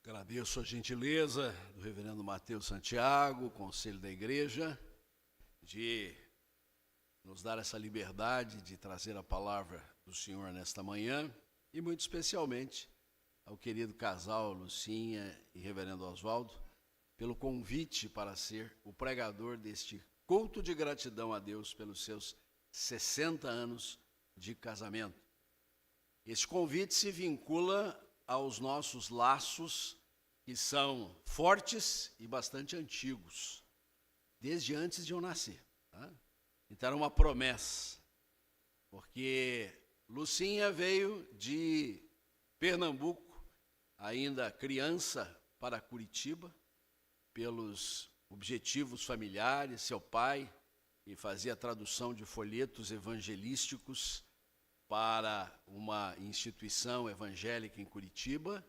Agradeço a gentileza do reverendo Mateus Santiago, conselho da igreja, de nos dar essa liberdade de trazer a palavra do Senhor nesta manhã, e muito especialmente ao querido casal Lucinha e reverendo Oswaldo, pelo convite para ser o pregador deste culto de gratidão a Deus pelos seus 60 anos de casamento. Este convite se vincula aos nossos laços, que são fortes e bastante antigos, desde antes de eu nascer. Tá? Então era uma promessa, porque Lucinha veio de Pernambuco, ainda criança, para Curitiba, pelos objetivos familiares. Seu pai, que fazia tradução de folhetos evangelísticos para uma instituição evangélica em Curitiba,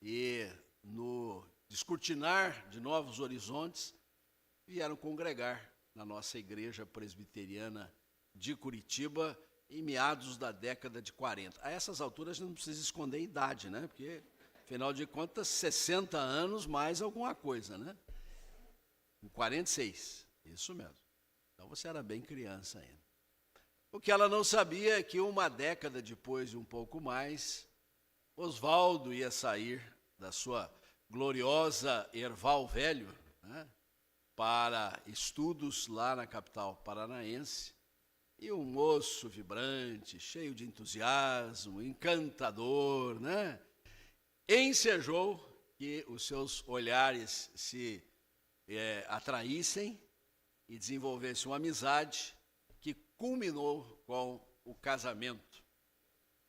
e no descortinar de novos horizontes, vieram congregar na nossa igreja presbiteriana de Curitiba em meados da década de 40. A essas alturas não precisa esconder a idade, né? Porque, afinal de contas, 60 anos mais alguma coisa, né? Em 46, isso mesmo. Então você era bem criança ainda. O que ela não sabia é que uma década depois e um pouco mais, Oswaldo ia sair da sua gloriosa Erval Velho, né, para estudos lá na capital paranaense, e um moço vibrante, cheio de entusiasmo, encantador, né, ensejou que os seus olhares se atraíssem e desenvolvessem uma amizade que culminou com o casamento.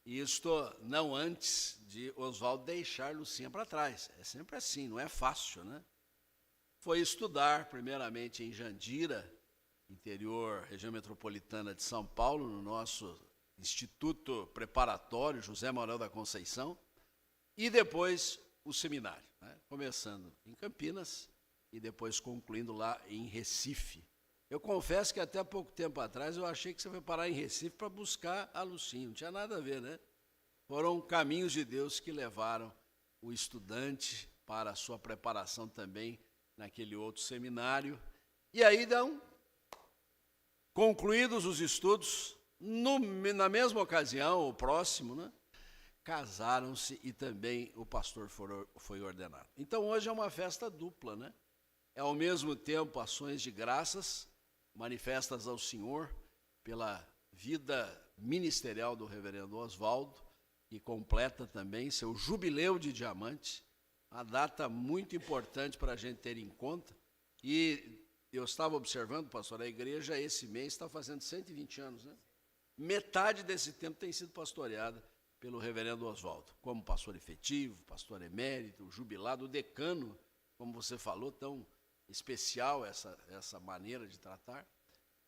E isto não antes de Oswaldo deixar Lucinha para trás. É sempre assim, não é fácil, né? Foi estudar, primeiramente, em Jandira, interior, região metropolitana de São Paulo, no nosso Instituto Preparatório José Manuel da Conceição, e depois o seminário, né? Começando em Campinas e depois concluindo lá em Recife. Eu confesso que até pouco tempo atrás eu achei que você foi parar em Recife para buscar a Lucinha. Não tinha nada a ver, né? Foram caminhos de Deus que levaram o estudante para a sua preparação também naquele outro seminário. E aí, então, concluídos os estudos, na mesma ocasião, ou próximo, né, casaram-se e também o pastor foi ordenado. Então, hoje é uma festa dupla, né? É ao mesmo tempo ações de graças manifestas ao Senhor pela vida ministerial do reverendo Oswaldo, que completa também seu jubileu de diamante, uma data muito importante para a gente ter em conta. E eu estava observando, pastor, a igreja esse mês está fazendo 120 anos, né? Metade desse tempo tem sido pastoreada pelo reverendo Oswaldo, como pastor efetivo, pastor emérito, jubilado, decano, como você falou, tão especial essa maneira de tratar,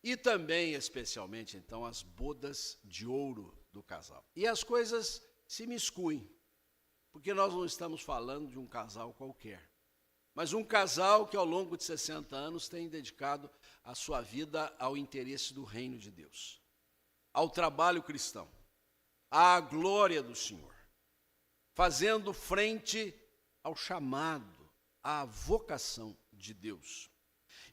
e também, especialmente, então, as bodas de ouro do casal. E as coisas se miscuem, porque nós não estamos falando de um casal qualquer, mas um casal que ao longo de 60 anos tem dedicado a sua vida ao interesse do reino de Deus, ao trabalho cristão, à glória do Senhor, fazendo frente ao chamado, à vocação de Deus.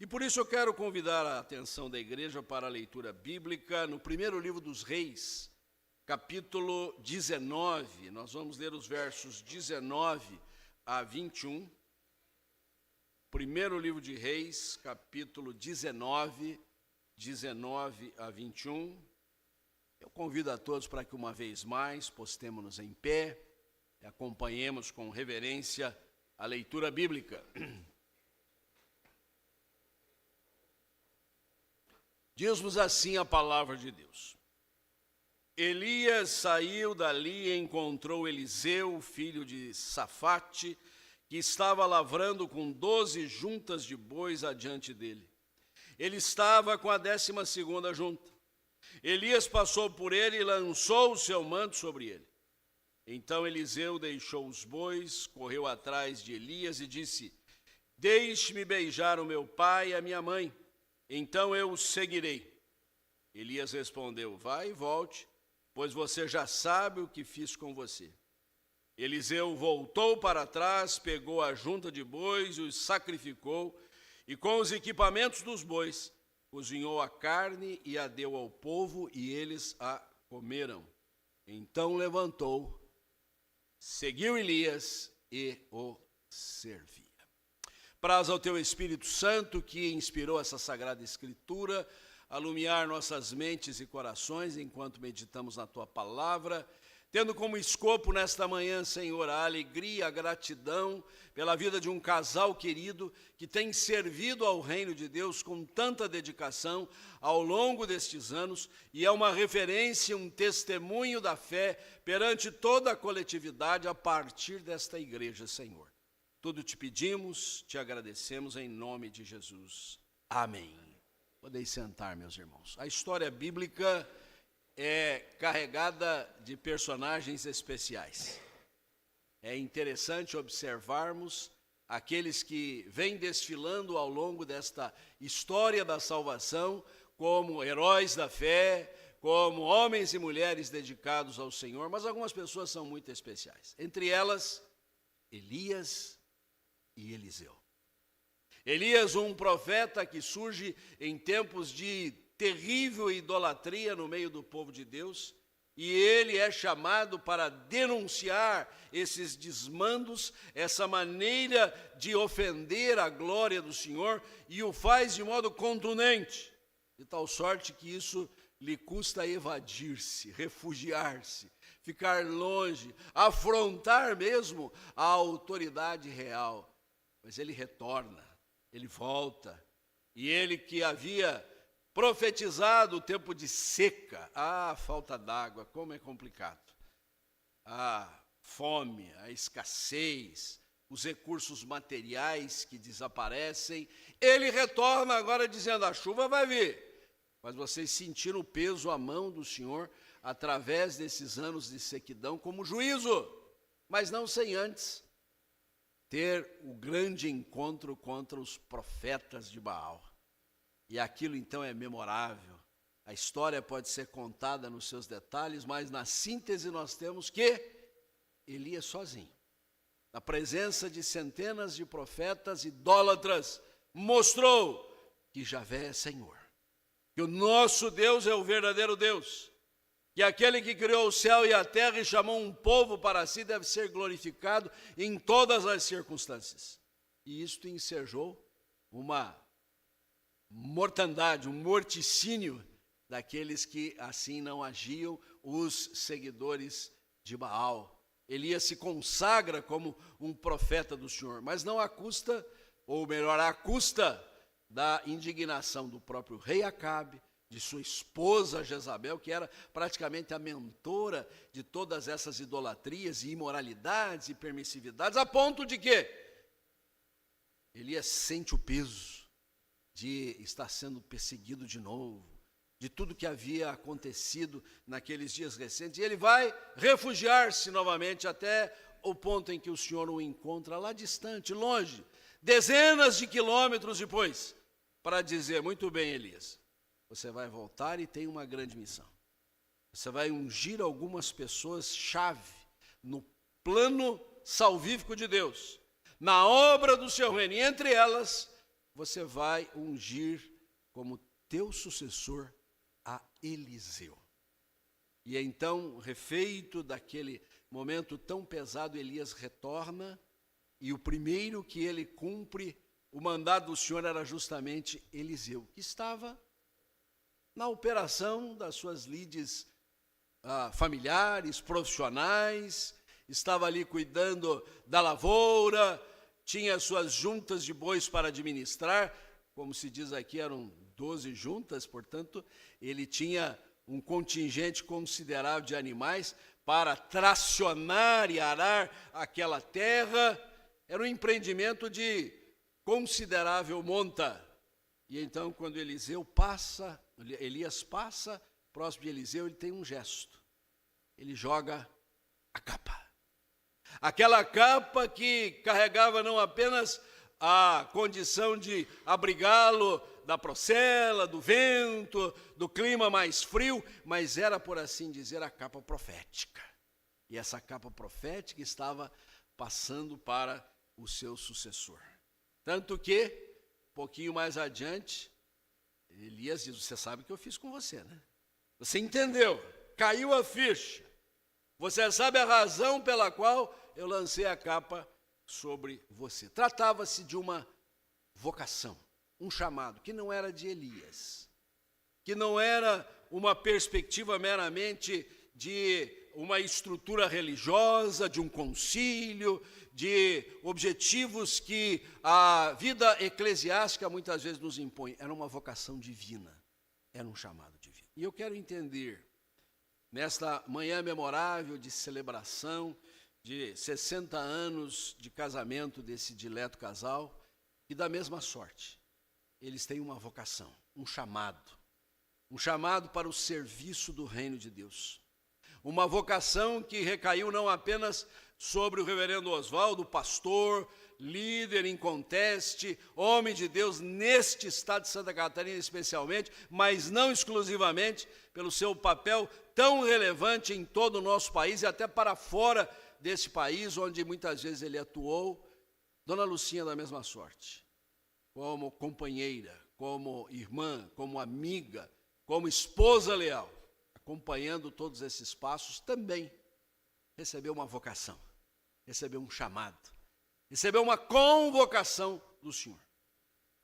E por isso eu quero convidar a atenção da igreja para a leitura bíblica no primeiro livro dos Reis, capítulo 19. Nós vamos ler os versos 19 a 21. Primeiro livro de Reis, capítulo 19, 19 a 21. Eu convido a todos para que uma vez mais postemos-nos em pé e acompanhemos com reverência a leitura bíblica. Diz-nos assim a palavra de Deus. Elias saiu dali e encontrou Eliseu, filho de Safate, que estava lavrando com 12 juntas de bois adiante dele. Ele estava com a 12ª junta. Elias passou por ele e lançou o seu manto sobre ele. Então Eliseu deixou os bois, correu atrás de Elias e disse: Deixe-me beijar o meu pai e a minha mãe, então eu o seguirei. Elias respondeu: Vai e volte, pois você já sabe o que fiz com você. Eliseu voltou para trás, pegou a junta de bois e os sacrificou, e com os equipamentos dos bois, cozinhou a carne e a deu ao povo, e eles a comeram. Então levantou, seguiu Elias e o servia. Praza ao teu Espírito Santo, que inspirou essa sagrada escritura, alumiar nossas mentes e corações enquanto meditamos na tua palavra, tendo como escopo nesta manhã, Senhor, a alegria, a gratidão pela vida de um casal querido que tem servido ao reino de Deus com tanta dedicação ao longo destes anos, e é uma referência, um testemunho da fé perante toda a coletividade a partir desta igreja, Senhor. Tudo te pedimos, te agradecemos em nome de Jesus. Amém. Podeis sentar, meus irmãos. A história bíblica é carregada de personagens especiais. É interessante observarmos aqueles que vêm desfilando ao longo desta história da salvação como heróis da fé, como homens e mulheres dedicados ao Senhor, mas algumas pessoas são muito especiais. Entre elas, Elias e Eliseu. Elias, um profeta que surge em tempos de terrível idolatria no meio do povo de Deus, e ele é chamado para denunciar esses desmandos, essa maneira de ofender a glória do Senhor, e o faz de modo contundente, de tal sorte que isso lhe custa evadir-se, refugiar-se, ficar longe, afrontar mesmo a autoridade real. Mas ele retorna, ele volta, e ele que havia profetizado o tempo de seca, falta d'água, como é complicado, a fome, a escassez, os recursos materiais que desaparecem, ele retorna agora dizendo: a chuva vai vir, mas vocês sentiram o peso, a mão do Senhor, através desses anos de sequidão, como juízo, mas não sem antes ter o grande encontro contra os profetas de Baal. E aquilo então é memorável. A história pode ser contada nos seus detalhes, mas na síntese nós temos que Elias sozinho, na presença de centenas de profetas idólatras, mostrou que Javé é Senhor, que o nosso Deus é o verdadeiro Deus, que aquele que criou o céu e a terra e chamou um povo para si deve ser glorificado em todas as circunstâncias. E isto ensejou uma mortandade, um morticínio daqueles que assim não agiam, os seguidores de Baal. Elias se consagra como um profeta do Senhor, mas não à custa, ou melhor, à custa da indignação do próprio rei Acabe, de sua esposa Jezabel, que era praticamente a mentora de todas essas idolatrias e imoralidades e permissividades, a ponto de que Elias sente o peso de estar sendo perseguido de novo, de tudo que havia acontecido naqueles dias recentes, e ele vai refugiar-se novamente até o ponto em que o Senhor o encontra lá distante, longe, dezenas de quilômetros depois, para dizer: muito bem, Elias, você vai voltar e tem uma grande missão. Você vai ungir algumas pessoas-chave no plano salvífico de Deus, na obra do seu reino, e entre elas você vai ungir como teu sucessor a Eliseu. E então, refeito daquele momento tão pesado, Elias retorna, e o primeiro que ele cumpre o mandado do Senhor era justamente Eliseu, que estava na operação das suas lides familiares, profissionais, estava ali cuidando da lavoura, tinha suas juntas de bois para administrar, como se diz aqui, eram 12 juntas, portanto, ele tinha um contingente considerável de animais para tracionar e arar aquela terra. Era um empreendimento de considerável monta. E então, quando Elias passa próximo de Eliseu, ele tem um gesto. Ele joga a capa. Aquela capa que carregava não apenas a condição de abrigá-lo da procela, do vento, do clima mais frio, mas era, por assim dizer, a capa profética. E essa capa profética estava passando para o seu sucessor. Tanto que, um pouquinho mais adiante, Elias diz, você sabe o que eu fiz com você, né? Você entendeu, caiu a ficha. Você sabe a razão pela qual eu lancei a capa sobre você. Tratava-se de uma vocação, um chamado, que não era de Elias, que não era uma perspectiva meramente de uma estrutura religiosa, de um concílio, de objetivos que a vida eclesiástica muitas vezes nos impõe. Era uma vocação divina, era um chamado divino. E eu quero entender, nesta manhã memorável de celebração de 60 anos de casamento desse dileto casal, e da mesma sorte, eles têm uma vocação, um chamado para o serviço do reino de Deus. Uma vocação que recaiu não apenas sobre o reverendo Oswaldo, pastor, líder inconteste, homem de Deus neste estado de Santa Catarina especialmente, mas não exclusivamente, pelo seu papel tão relevante em todo o nosso país e até para fora desse país, onde muitas vezes ele atuou. Dona Lucinha da mesma sorte, como companheira, como irmã, como amiga, como esposa leal, acompanhando todos esses passos, também recebeu uma vocação, recebeu um chamado, recebeu uma convocação do Senhor.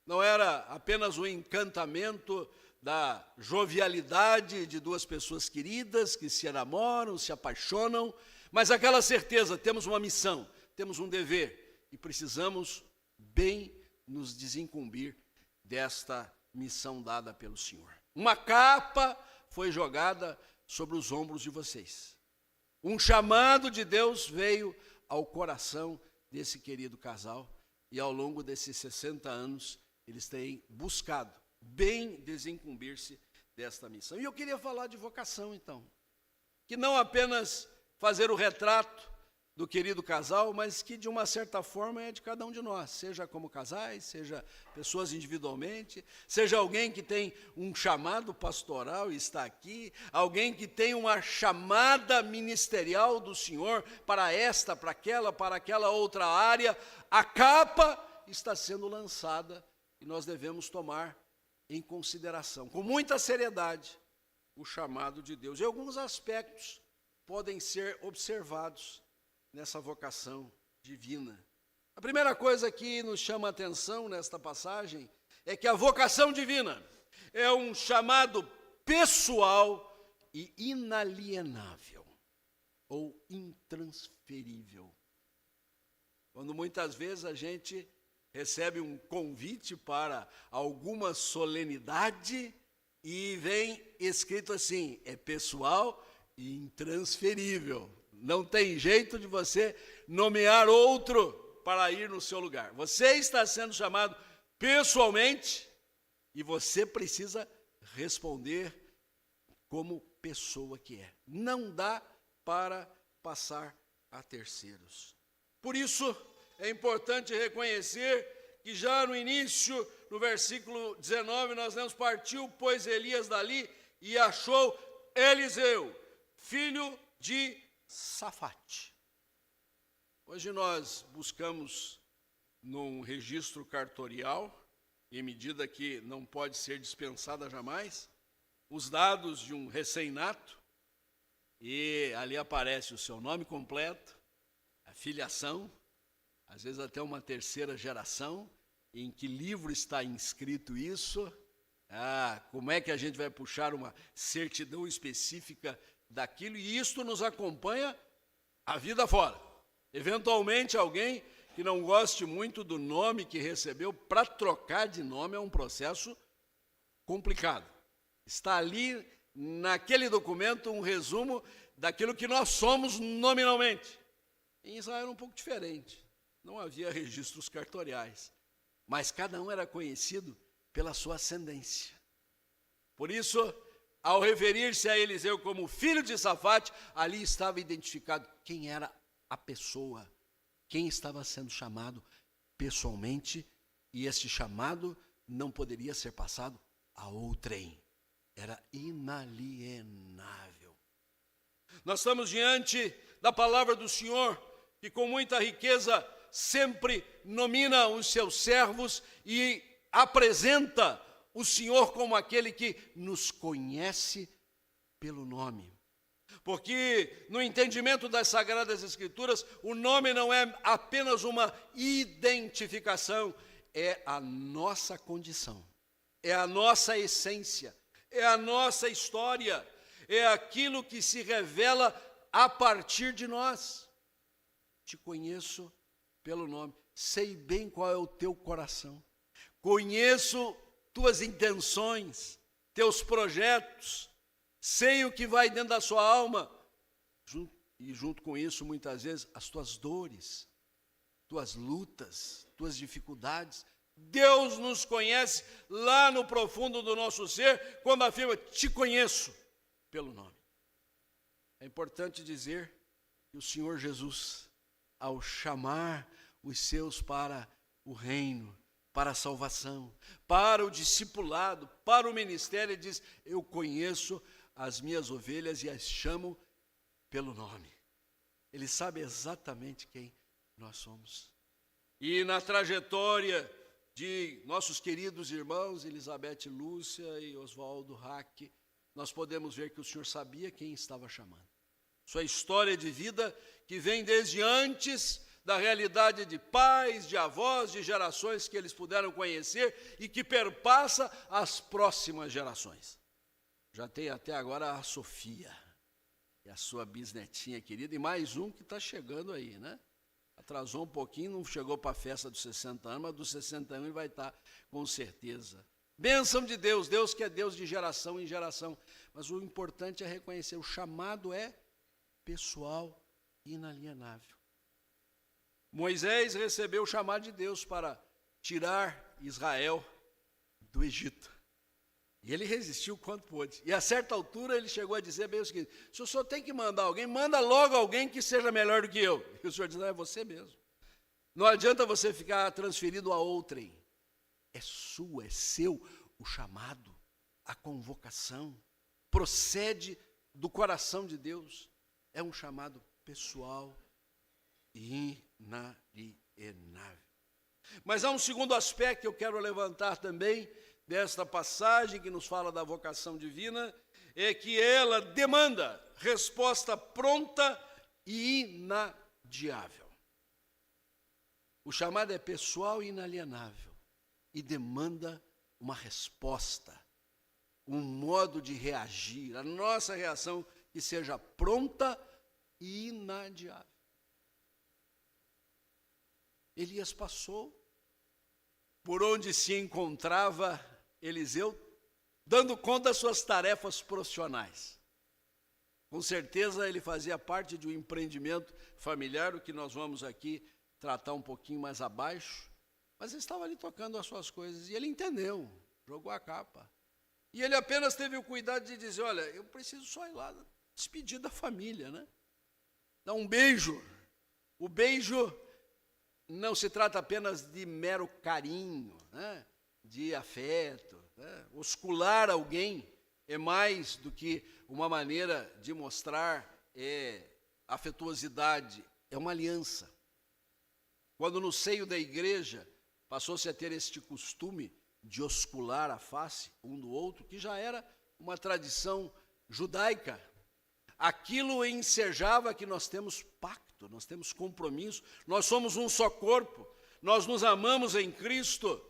Não era apenas o encantamento da jovialidade de duas pessoas queridas que se enamoram, se apaixonam, mas aquela certeza, temos uma missão, temos um dever e precisamos bem nos desincumbir desta missão dada pelo Senhor. Uma capa foi jogada sobre os ombros de vocês. Um chamado de Deus veio ao coração desse querido casal e ao longo desses 60 anos eles têm buscado bem desincumbir-se desta missão. E eu queria falar de vocação então, que não apenas fazer o retrato do querido casal, mas que de uma certa forma é de cada um de nós, seja como casais, seja pessoas individualmente, seja alguém que tem um chamado pastoral e está aqui, alguém que tem uma chamada ministerial do Senhor para esta, para aquela outra área. A capa está sendo lançada e nós devemos tomar em consideração, com muita seriedade, o chamado de Deus. E alguns aspectos podem ser observados nessa vocação divina. A primeira coisa que nos chama a atenção nesta passagem é que a vocação divina é um chamado pessoal e inalienável, ou intransferível. Quando muitas vezes a gente recebe um convite para alguma solenidade e vem escrito assim, é pessoal e intransferível. Não tem jeito de você nomear outro para ir no seu lugar. Você está sendo chamado pessoalmente e você precisa responder como pessoa que é. Não dá para passar a terceiros. Por isso, é importante reconhecer que já no início, no versículo 19, nós lemos, partiu, pois, Elias dali e achou Eliseu, filho de Safate. Hoje nós buscamos num registro cartorial, em medida que não pode ser dispensada jamais, os dados de um recém-nato, e ali aparece o seu nome completo, a filiação, às vezes até uma terceira geração, em que livro está inscrito isso, como é que a gente vai puxar uma certidão específica daquilo, e isto nos acompanha a vida fora. Eventualmente, alguém que não goste muito do nome que recebeu, para trocar de nome é um processo complicado. Está ali, naquele documento, um resumo daquilo que nós somos nominalmente. Em Israel era um pouco diferente. Não havia registros cartoriais, mas cada um era conhecido pela sua ascendência. Por isso, ao referir-se a Eliseu como filho de Safate, ali estava identificado quem era a pessoa, quem estava sendo chamado pessoalmente, e este chamado não poderia ser passado a outrem, era inalienável. Nós estamos diante da palavra do Senhor, que com muita riqueza sempre nomina os seus servos e apresenta o Senhor como aquele que nos conhece pelo nome. Porque no entendimento das Sagradas Escrituras, o nome não é apenas uma identificação, é a nossa condição, é a nossa essência, é a nossa história, é aquilo que se revela a partir de nós. Te conheço pelo nome, sei bem qual é o teu coração, conheço tuas intenções, teus projetos, sei o que vai dentro da sua alma, e junto com isso, muitas vezes, as tuas dores, tuas lutas, tuas dificuldades. Deus nos conhece lá no profundo do nosso ser, quando afirma, te conheço pelo nome. É importante dizer que o Senhor Jesus, ao chamar os seus para o reino, para a salvação, para o discipulado, para o ministério, ele diz, eu conheço as minhas ovelhas e as chamo pelo nome. Ele sabe exatamente quem nós somos. E na trajetória de nossos queridos irmãos, Elizabeth Lúcia e Oswaldo Hack, nós podemos ver que o Senhor sabia quem estava chamando. Sua história de vida, que vem desde antes da realidade de pais, de avós, de gerações que eles puderam conhecer e que perpassa as próximas gerações. Já tem até agora a Sofia, e a sua bisnetinha querida, e mais um que está chegando aí, né? Atrasou um pouquinho, não chegou para a festa dos 60 anos, mas dos 61 ele vai estar com certeza. Bênção de Deus, Deus que é Deus de geração em geração. Mas o importante é reconhecer, o chamado é pessoal e inalienável. Moisés recebeu o chamado de Deus para tirar Israel do Egito. E ele resistiu quanto pôde. E a certa altura ele chegou a dizer bem o seguinte, se o senhor tem que mandar alguém, manda logo alguém que seja melhor do que eu. E o senhor diz, não, é você mesmo. Não adianta você ficar transferido a outrem. É sua, é seu o chamado, a convocação. Procede do coração de Deus. É um chamado pessoal e inalienável. Mas há um segundo aspecto que eu quero levantar também, desta passagem que nos fala da vocação divina, é que ela demanda resposta pronta e inadiável. O chamado é pessoal e inalienável e demanda uma resposta, um modo de reagir, a nossa reação que seja pronta e inadiável. Elias passou por onde se encontrava Eliseu, dando conta das suas tarefas profissionais. Com certeza ele fazia parte de um empreendimento familiar, o que nós vamos aqui tratar um pouquinho mais abaixo, mas ele estava ali tocando as suas coisas, e ele entendeu, jogou a capa. E ele apenas teve o cuidado de dizer, olha, eu preciso só ir lá, despedir da família, né? Dar um beijo. O beijo não se trata apenas de mero carinho, né? De afeto, né? Oscular alguém é mais do que uma maneira de mostrar afetuosidade, é uma aliança. Quando no seio da igreja passou-se a ter este costume de oscular a face um do outro, que já era uma tradição judaica, aquilo ensejava que nós temos pacto, nós temos compromisso, nós somos um só corpo, nós nos amamos em Cristo,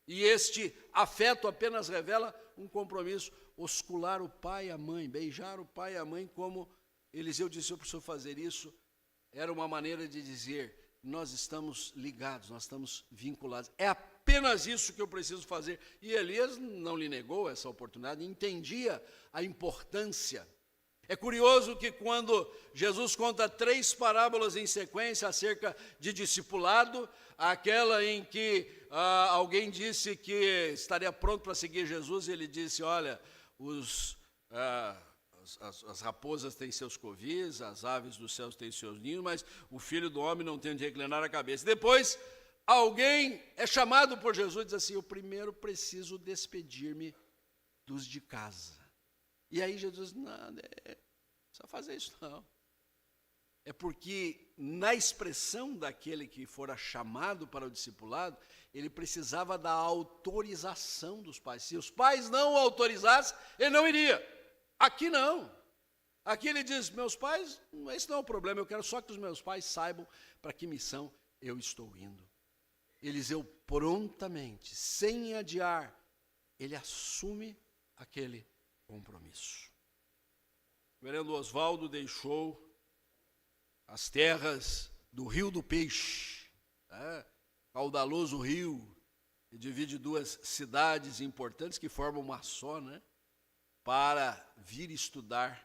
e este afeto apenas revela um compromisso. Oscular o pai e a mãe, beijar o pai e a mãe, como Eliseu disse, eu preciso fazer isso, era uma maneira de dizer, nós estamos ligados, nós estamos vinculados. É apenas isso que eu preciso fazer. E Elias não lhe negou essa oportunidade, entendia a importância. É curioso que quando Jesus conta 3 parábolas em sequência acerca de discipulado, aquela em que alguém disse que estaria pronto para seguir Jesus, e ele disse, olha, as raposas têm seus covis, as aves dos céus têm seus ninhos, mas o filho do homem não tem onde reclinar a cabeça. Depois, alguém é chamado por Jesus e diz assim, eu primeiro preciso despedir-me dos de casa. E aí Jesus diz, precisa fazer isso não. É porque na expressão daquele que fora chamado para o discipulado, ele precisava da autorização dos pais. Se os pais não o autorizassem, ele não iria. Aqui não. Aqui ele diz, meus pais, esse não é o problema, eu quero só que os meus pais saibam para que missão eu estou indo. Eliseu prontamente, sem adiar, ele assume aquele compromisso. O reverendo Oswaldo deixou as terras do Rio do Peixe, caudaloso rio, que divide duas cidades importantes que formam uma só, para vir estudar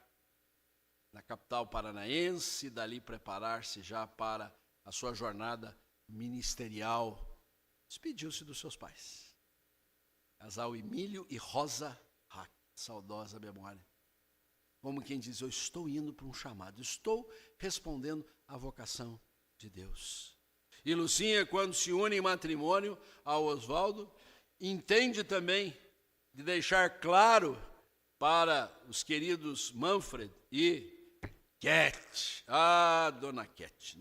na capital paranaense, e dali preparar-se já para a sua jornada ministerial. Despediu-se dos seus pais, casal Emílio e Rosa Hack, saudosa memória. Como quem diz, eu estou indo para um chamado, estou respondendo à vocação de Deus. E Lucinha, quando se une em matrimônio ao Oswaldo, entende também de deixar claro para os queridos Manfred e Cat, dona Cat,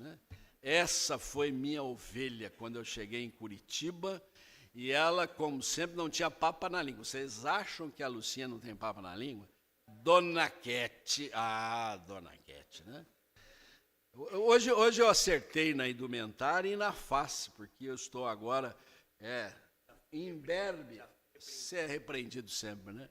Essa foi minha ovelha quando eu cheguei em Curitiba, e ela, como sempre, não tinha papa na língua. Vocês acham que a Lucinha não tem papa na língua? Dona Cat, dona Cat, Hoje eu acertei na indumentária e na face, porque eu estou agora imberbe, você é repreendido sempre,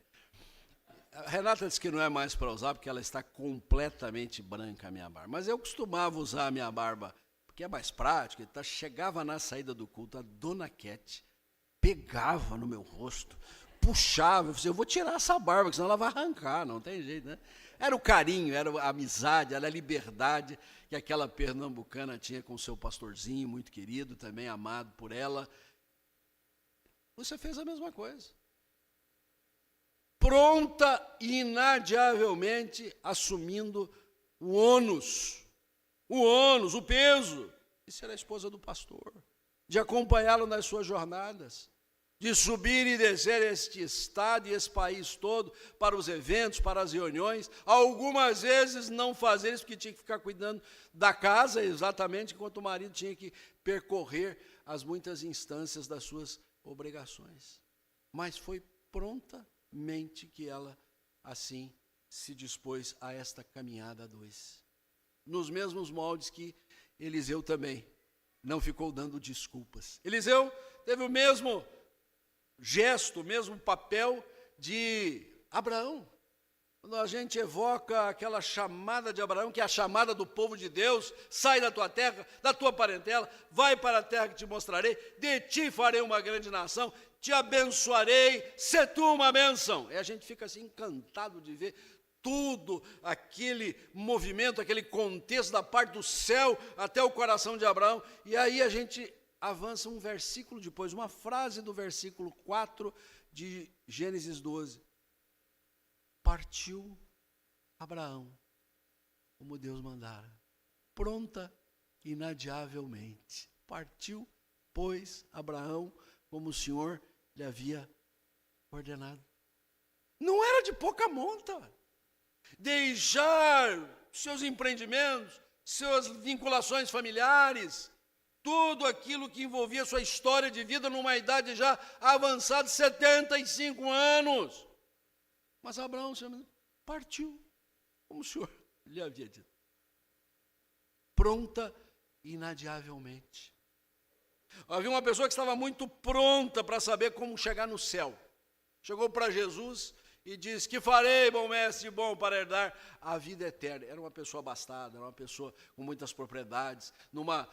A Renata disse que não é mais para usar, porque ela está completamente branca, a minha barba. Mas eu costumava usar a minha barba, porque é mais prático. Então, chegava na saída do culto, a dona Cat pegava no meu rosto, puxava, eu falei, eu vou tirar essa barba, senão ela vai arrancar, não tem jeito, Era o carinho, era a amizade, era a liberdade que aquela pernambucana tinha com o seu pastorzinho, muito querido, também amado por ela. Você fez a mesma coisa. Pronta e inadiavelmente assumindo o ônus, o peso de ser a esposa do pastor, de acompanhá-lo nas suas jornadas, de subir e descer este estado e esse país todo para os eventos, para as reuniões, algumas vezes não fazer isso porque tinha que ficar cuidando da casa, exatamente enquanto o marido tinha que percorrer as muitas instâncias das suas obrigações. Mas foi prontamente que ela assim se dispôs a esta caminhada a dois. Nos mesmos moldes que Eliseu também não ficou dando desculpas. Eliseu teve o mesmo gesto, o mesmo papel de Abraão. Quando a gente evoca aquela chamada de Abraão, que é a chamada do povo de Deus, sai da tua terra, da tua parentela, vai para a terra que te mostrarei, de ti farei uma grande nação, te abençoarei, se tu uma bênção. E a gente fica assim encantado de ver tudo aquele movimento, aquele contexto da parte do céu até o coração de Abraão. E aí a gente avança um versículo depois, uma frase do versículo 4 de Gênesis 12. Partiu Abraão, como Deus mandara, pronta e inadiavelmente. Partiu, pois, Abraão, como o Senhor lhe havia ordenado. Não era de pouca monta. Deixar seus empreendimentos, suas vinculações familiares, tudo aquilo que envolvia sua história de vida numa idade já avançada, 75 anos. Mas Abraão partiu, como o Senhor lhe havia dito. Pronta e inadiavelmente. Havia uma pessoa que estava muito pronta para saber como chegar no céu. Chegou para Jesus e disse, que farei, bom mestre, bom para herdar a vida eterna. Era uma pessoa abastada, era uma pessoa com muitas propriedades, numa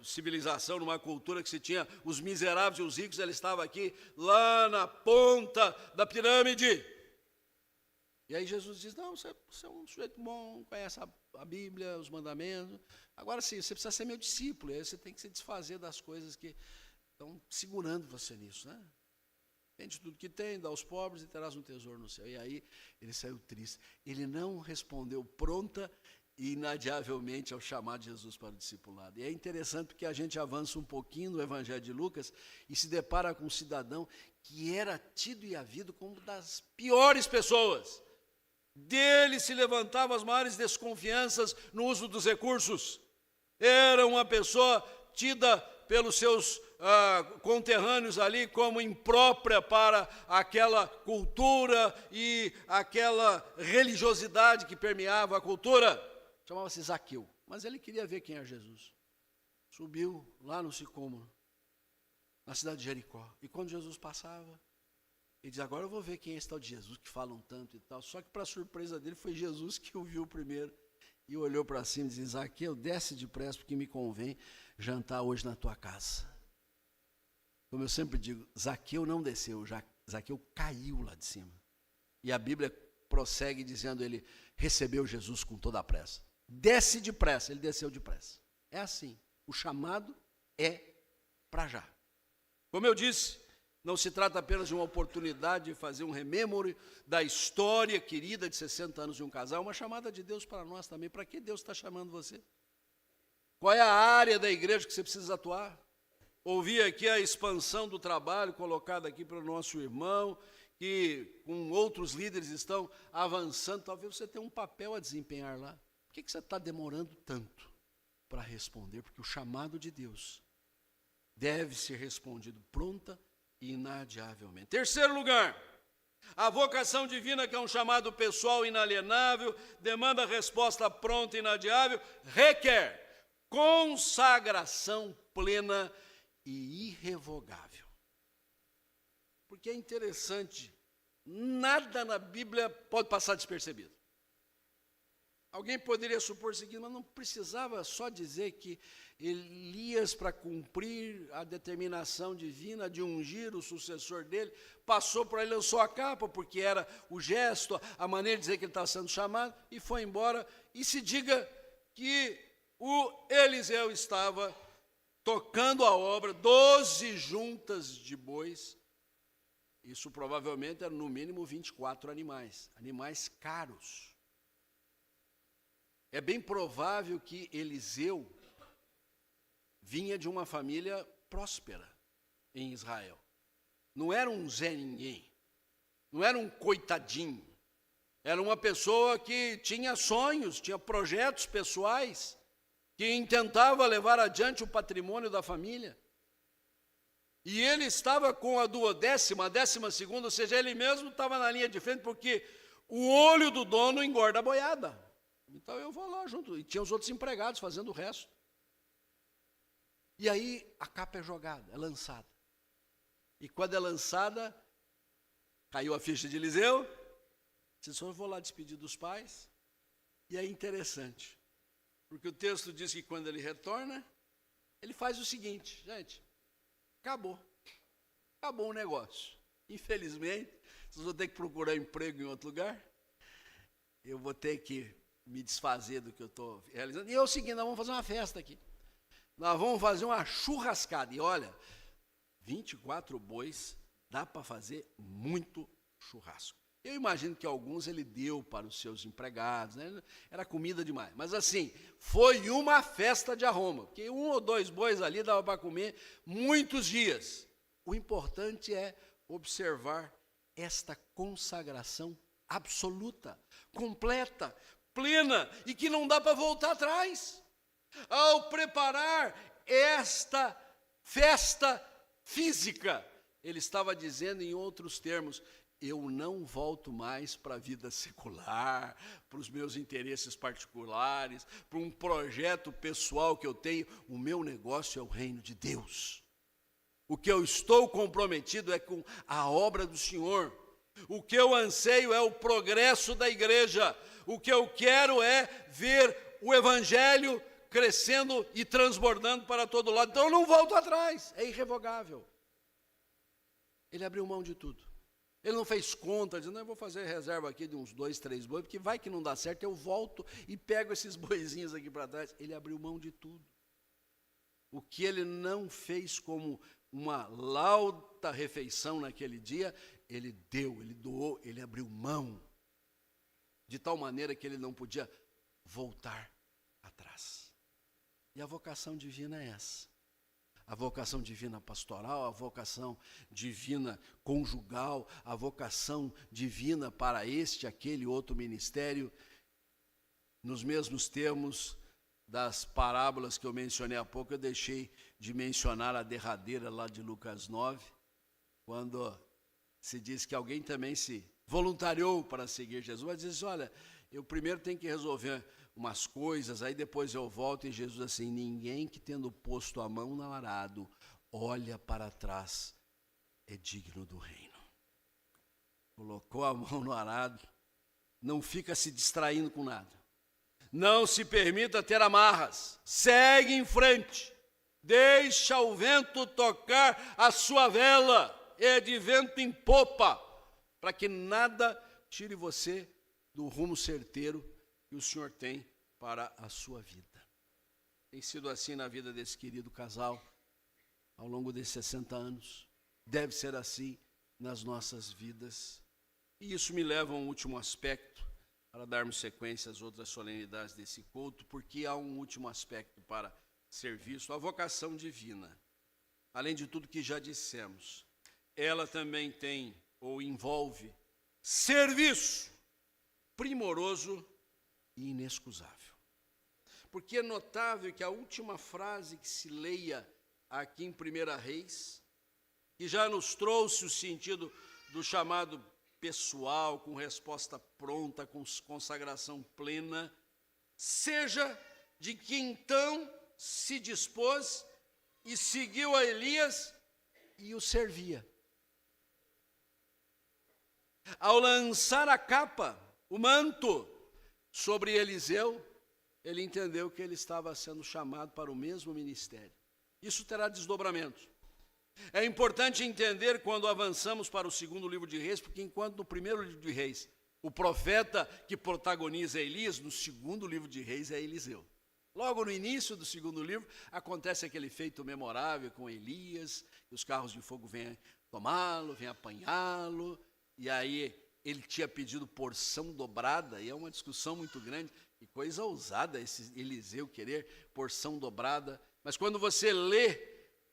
civilização, numa cultura que se tinha os miseráveis e os ricos, ele estava aqui, lá na ponta da pirâmide. E aí Jesus diz, não, você é um sujeito bom, conhece a Bíblia, os mandamentos, agora sim, você precisa ser meu discípulo, aí você tem que se desfazer das coisas que estão segurando você nisso, Vende tudo que tem, dá aos pobres e terás um tesouro no céu. E aí ele saiu triste. Ele não respondeu pronta e inadiavelmente ao chamado de Jesus para o discipulado. E é interessante porque a gente avança um pouquinho no Evangelho de Lucas e se depara com um cidadão que era tido e havido como das piores pessoas. Dele se levantavam as maiores desconfianças no uso dos recursos. Era uma pessoa tida pelos seus conterrâneos ali como imprópria para aquela cultura e aquela religiosidade que permeava a cultura. Chamava-se Zaqueu, mas ele queria ver quem era Jesus. Subiu lá no sicômoro, na cidade de Jericó. E quando Jesus passava, ele diz: agora eu vou ver quem é esse tal de Jesus que falam tanto e tal. Só que, para surpresa dele, foi Jesus que o viu primeiro. E olhou para cima e disse: Zaqueu, desce depressa, porque me convém jantar hoje na tua casa. Como eu sempre digo, Zaqueu não desceu, Zaqueu caiu lá de cima. E a Bíblia prossegue dizendo: ele recebeu Jesus com toda a pressa. Desce depressa, ele desceu depressa. É assim, o chamado é para já. Como eu disse, não se trata apenas de uma oportunidade de fazer um rememore da história querida de 60 anos de um casal, é uma chamada de Deus para nós também. Para que Deus está chamando você? Qual é a área da igreja que você precisa atuar? Ouvi aqui a expansão do trabalho colocada aqui pelo nosso irmão, que com outros líderes estão avançando. Talvez você tenha um papel a desempenhar lá. Por que você está demorando tanto para responder? Porque o chamado de Deus deve ser respondido pronta e inadiavelmente. Terceiro lugar, a vocação divina, que é um chamado pessoal inalienável, demanda resposta pronta e inadiável, requer consagração plena e irrevogável. Porque é interessante, nada na Bíblia pode passar despercebido. Alguém poderia supor o seguinte: mas não precisava só dizer que Elias, para cumprir a determinação divina de ungir o sucessor dele, passou por ele, lançou a capa, porque era o gesto, a maneira de dizer que ele estava sendo chamado, e foi embora. E se diga que o Eliseu estava tocando a obra, 12 juntas de bois. Isso provavelmente era no mínimo 24 animais caros. É bem provável que Eliseu vinha de uma família próspera em Israel. Não era um Zé Ninguém, não era um coitadinho. Era uma pessoa que tinha sonhos, tinha projetos pessoais, que intentava levar adiante o patrimônio da família. E ele estava com a 12ª, ou seja, ele mesmo estava na linha de frente, porque o olho do dono engorda a boiada. Então eu vou lá junto. E tinha os outros empregados fazendo o resto. E aí a capa é jogada, é lançada. E quando é lançada, caiu a ficha de Eliseu. Disse: eu vou lá despedir dos pais. E é interessante, porque o texto diz que quando ele retorna, ele faz o seguinte: gente, acabou o negócio. Infelizmente, vocês vão ter que procurar emprego em outro lugar. Eu vou ter que me desfazer do que eu estou realizando. E é o seguinte: nós vamos fazer uma festa aqui. Nós vamos fazer uma churrascada. E olha, 24 bois, dá para fazer muito churrasco. Eu imagino que alguns ele deu para os seus empregados, né? Era comida demais. Mas assim, foi uma festa de aroma, porque 1 ou 2 bois ali dava para comer muitos dias. O importante é observar esta consagração absoluta, completa, plena, e que não dá para voltar atrás. Ao preparar esta festa física, ele estava dizendo em outros termos: eu não volto mais para a vida secular, para os meus interesses particulares, para um projeto pessoal que eu tenho. O meu negócio é o reino de Deus. O que eu estou comprometido é com a obra do Senhor. O que eu anseio é o progresso da igreja. O que eu quero é ver o evangelho crescendo e transbordando para todo lado. Então eu não volto atrás, é irrevogável. Ele abriu mão de tudo. Ele não fez conta, dizendo: eu vou fazer reserva aqui de uns 2, 3 bois, porque vai que não dá certo, eu volto e pego esses boizinhos aqui para trás. Ele abriu mão de tudo. O que ele não fez como uma lauta refeição naquele dia, ele deu, ele doou, ele abriu mão. De tal maneira que ele não podia voltar atrás. E a vocação divina é essa. A vocação divina pastoral, a vocação divina conjugal, a vocação divina para este, aquele, outro ministério, nos mesmos termos das parábolas que eu mencionei há pouco. Eu deixei de mencionar a derradeira lá de Lucas 9, quando se diz que alguém também se voluntariou para seguir Jesus, mas diz, olha, eu primeiro tenho que resolver umas coisas, aí depois eu volto. E Jesus assim, ninguém que tendo posto a mão no arado, olha para trás, é digno do reino. Colocou a mão no arado, não fica se distraindo com nada. Não se permita ter amarras, segue em frente, deixa o vento tocar a sua vela, é de vento em popa, para que nada tire você do rumo certeiro que o Senhor tem para a sua vida. Tem sido assim na vida desse querido casal, ao longo desses 60 anos. Deve ser assim nas nossas vidas. E isso me leva a um último aspecto, para darmos sequência às outras solenidades desse culto, porque há um último aspecto para ser visto, a vocação divina. Além de tudo que já dissemos, ela também tem ou envolve serviço primoroso e inexcusável. Porque é notável que a última frase que se leia aqui em 1 Reis, que já nos trouxe o sentido do chamado pessoal, com resposta pronta, com consagração plena, seja de que então se dispôs e seguiu a Elias e o servia. Ao lançar a capa, o manto, sobre Eliseu, ele entendeu que ele estava sendo chamado para o mesmo ministério. Isso terá desdobramentos. É importante entender quando avançamos para o segundo livro de Reis, porque enquanto no primeiro livro de Reis, o profeta que protagoniza é Elias, no segundo livro de Reis é Eliseu. Logo no início do segundo livro, acontece aquele feito memorável com Elias, e os carros de fogo vêm tomá-lo, vêm apanhá-lo, e aí ele tinha pedido porção dobrada, e é uma discussão muito grande, que coisa ousada esse Eliseu querer porção dobrada. Mas quando você lê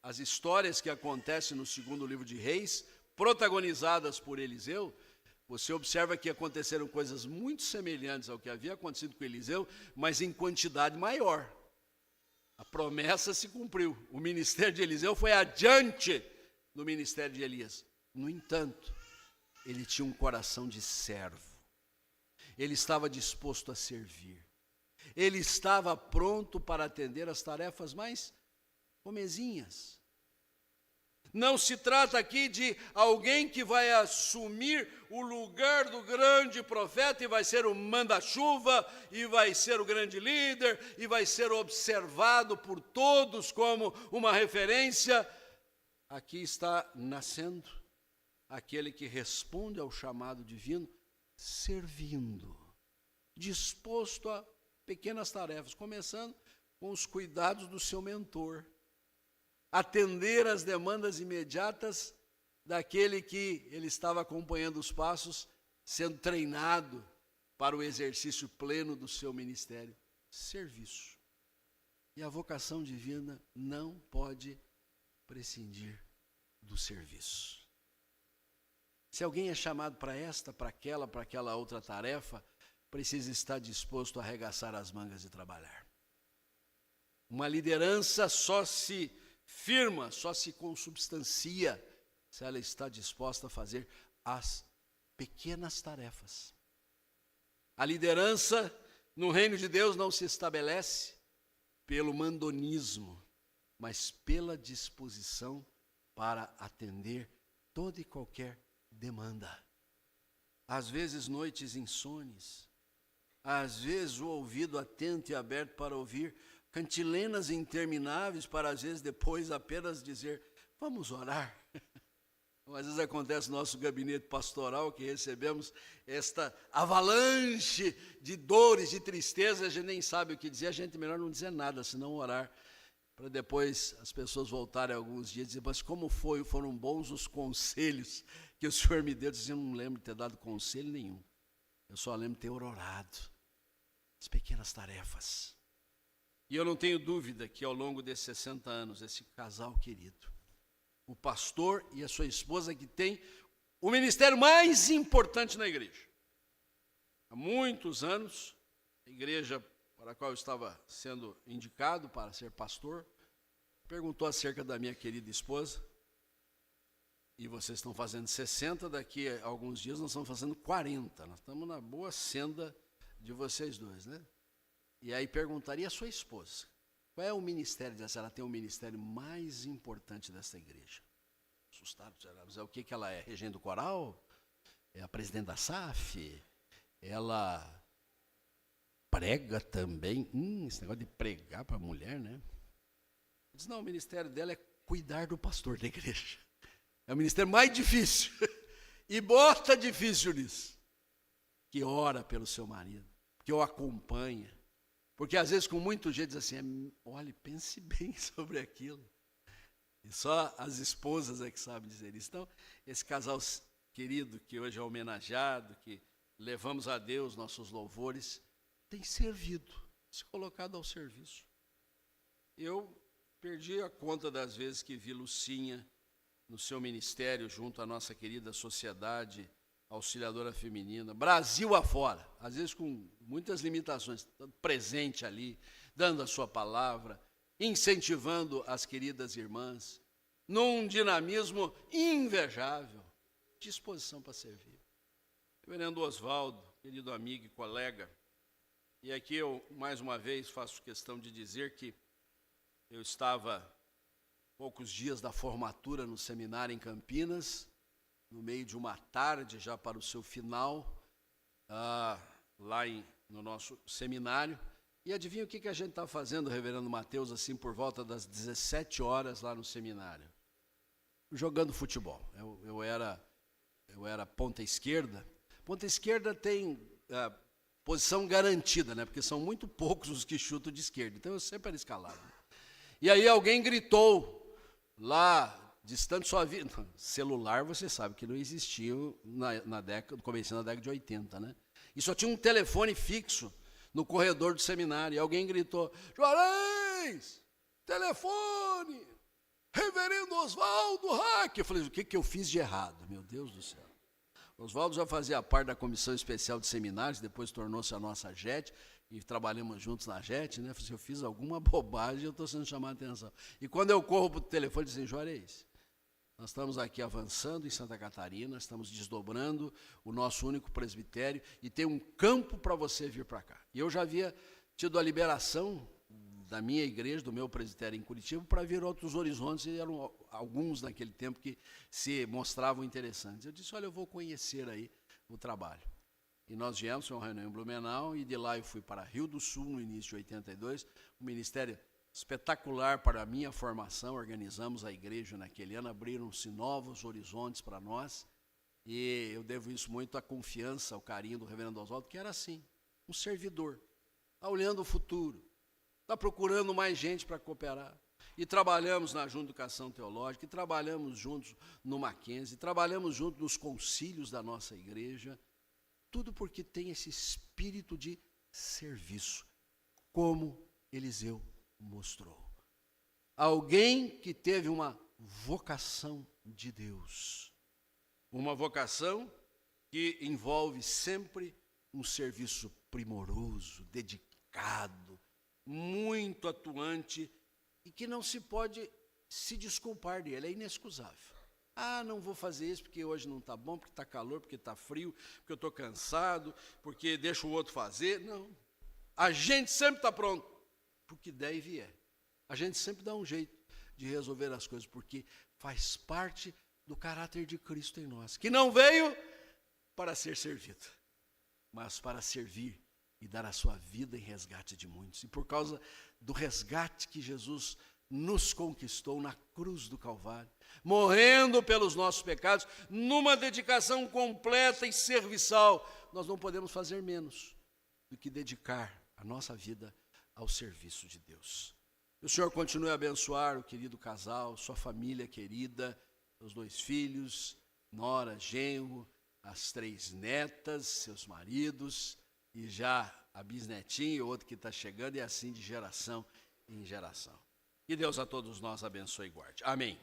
as histórias que acontecem no segundo livro de Reis, protagonizadas por Eliseu, você observa que aconteceram coisas muito semelhantes ao que havia acontecido com Eliseu, mas em quantidade maior. A promessa se cumpriu. O ministério de Eliseu foi adiante do ministério de Elias. No entanto, ele tinha um coração de servo. Ele estava disposto a servir. Ele estava pronto para atender as tarefas mais comezinhas. Não se trata aqui de alguém que vai assumir o lugar do grande profeta e vai ser o manda-chuva, e vai ser o grande líder, e vai ser observado por todos como uma referência. Aqui está nascendo aquele que responde ao chamado divino, servindo, disposto a pequenas tarefas, começando com os cuidados do seu mentor, atender às demandas imediatas daquele que ele estava acompanhando os passos, sendo treinado para o exercício pleno do seu ministério. Serviço. E a vocação divina não pode prescindir do serviço. Se alguém é chamado para esta, para aquela outra tarefa, precisa estar disposto a arregaçar as mangas e trabalhar. Uma liderança só se firma, só se consubstancia se ela está disposta a fazer as pequenas tarefas. A liderança no reino de Deus não se estabelece pelo mandonismo, mas pela disposição para atender toda e qualquer demanda. Às vezes noites insones, às vezes o ouvido atento e aberto para ouvir cantilenas intermináveis, para às vezes depois apenas dizer, vamos orar. Às vezes acontece no nosso gabinete pastoral que recebemos esta avalanche de dores, de tristeza, a gente nem sabe o que dizer, a gente melhor não dizer nada, senão orar, para depois as pessoas voltarem alguns dias e dizer, mas como foram bons os conselhos que o Senhor me deu. Eu não lembro de ter dado conselho nenhum, eu só lembro de ter orado. As pequenas tarefas. E eu não tenho dúvida que ao longo desses 60 anos, esse casal querido, o pastor e a sua esposa, que tem o ministério mais importante na igreja. Há muitos anos, a igreja para a qual eu estava sendo indicado para ser pastor, perguntou acerca da minha querida esposa. E vocês estão fazendo 60, daqui a alguns dias nós estamos fazendo 40. Nós estamos na boa senda de vocês dois, né? E aí perguntaria a sua esposa, qual é o ministério dessa? Ela tem o ministério mais importante dessa igreja. Assustado, mas é o que ela é? Regendo coral? É a presidente da SAF? Ela prega também? Esse negócio de pregar para a mulher, né? Eu disse, não, o ministério dela é cuidar do pastor da igreja. É o ministério mais difícil. E bota difícil nisso. Que ora pelo seu marido, que o acompanha. Porque às vezes com muito jeito diz assim, olhe, pense bem sobre aquilo. E só as esposas é que sabem dizer isso. Então, esse casal querido que hoje é homenageado, que levamos a Deus nossos louvores, tem servido, se colocado ao serviço. Eu perdi a conta das vezes que vi Lucinha no seu ministério junto à nossa querida Sociedade Auxiliadora Feminina, Brasil afora, às vezes com muitas limitações, presente ali, dando a sua palavra, incentivando as queridas irmãs, num dinamismo invejável, disposição para servir. Reverendo Oswaldo, querido amigo e colega, e aqui eu, mais uma vez, faço questão de dizer que eu estava poucos dias da formatura no seminário em Campinas, no meio de uma tarde, já para o seu final, lá no nosso seminário. E adivinha o que a gente está fazendo, reverendo Mateus, assim, por volta das 17 horas lá no seminário? Jogando futebol. Eu era ponta esquerda. Ponta esquerda tem posição garantida, né? Porque são muito poucos os que chutam de esquerda. Então eu sempre era escalado. E aí alguém gritou lá, distante sua vida. Celular, você sabe que não existia no começo da década de 80, né? E só tinha um telefone fixo no corredor do seminário. E alguém gritou, Juarez, telefone, reverendo Oswaldo Hack. Eu falei, o que eu fiz de errado? Meu Deus do céu. Oswaldo já fazia parte da comissão especial de seminários, depois tornou-se a nossa JET, e trabalhamos juntos na JET, né? Eu fiz alguma bobagem, eu estou sendo chamado a atenção. E quando eu corro para o telefone, dizem, Juarez, nós estamos aqui avançando em Santa Catarina, estamos desdobrando o nosso único presbitério, e tem um campo para você vir para cá. E eu já havia tido a liberação da minha igreja, do meu presbitério em Curitiba, para vir a outros horizontes, e eram alguns naquele tempo que se mostravam interessantes. Eu disse, olha, eu vou conhecer aí o trabalho. E nós viemos para uma reunião em Blumenau, e de lá eu fui para Rio do Sul, no início de 82, um ministério espetacular para a minha formação, organizamos a igreja naquele ano, abriram-se novos horizontes para nós, e eu devo isso muito à confiança, ao carinho do reverendo Oswaldo, que era assim, um servidor, está olhando o futuro, está procurando mais gente para cooperar. E trabalhamos na Junta de Educação Teológica, e trabalhamos juntos no Mackenzie, trabalhamos juntos nos concílios da nossa igreja, tudo porque tem esse espírito de serviço, como Eliseu mostrou. Alguém que teve uma vocação de Deus, uma vocação que envolve sempre um serviço primoroso, dedicado, muito atuante, e que não se pode se desculpar dele, é inexcusável. Não vou fazer isso porque hoje não está bom, porque está calor, porque está frio, porque eu estou cansado, porque deixa o outro fazer. Não. A gente sempre está pronto, porque der e vier. A gente sempre dá um jeito de resolver as coisas, porque faz parte do caráter de Cristo em nós, que não veio para ser servido, mas para servir e dar a sua vida em resgate de muitos. E por causa do resgate que Jesus nos conquistou na cruz do Calvário, morrendo pelos nossos pecados, numa dedicação completa e serviçal, nós não podemos fazer menos do que dedicar a nossa vida ao serviço de Deus. Que o Senhor continue a abençoar o querido casal, sua família querida, seus 2 filhos, nora, genro, as 3 netas, seus maridos, e já a bisnetinha e outro que está chegando, e assim de geração em geração. Que Deus a todos nós abençoe e guarde. Amém.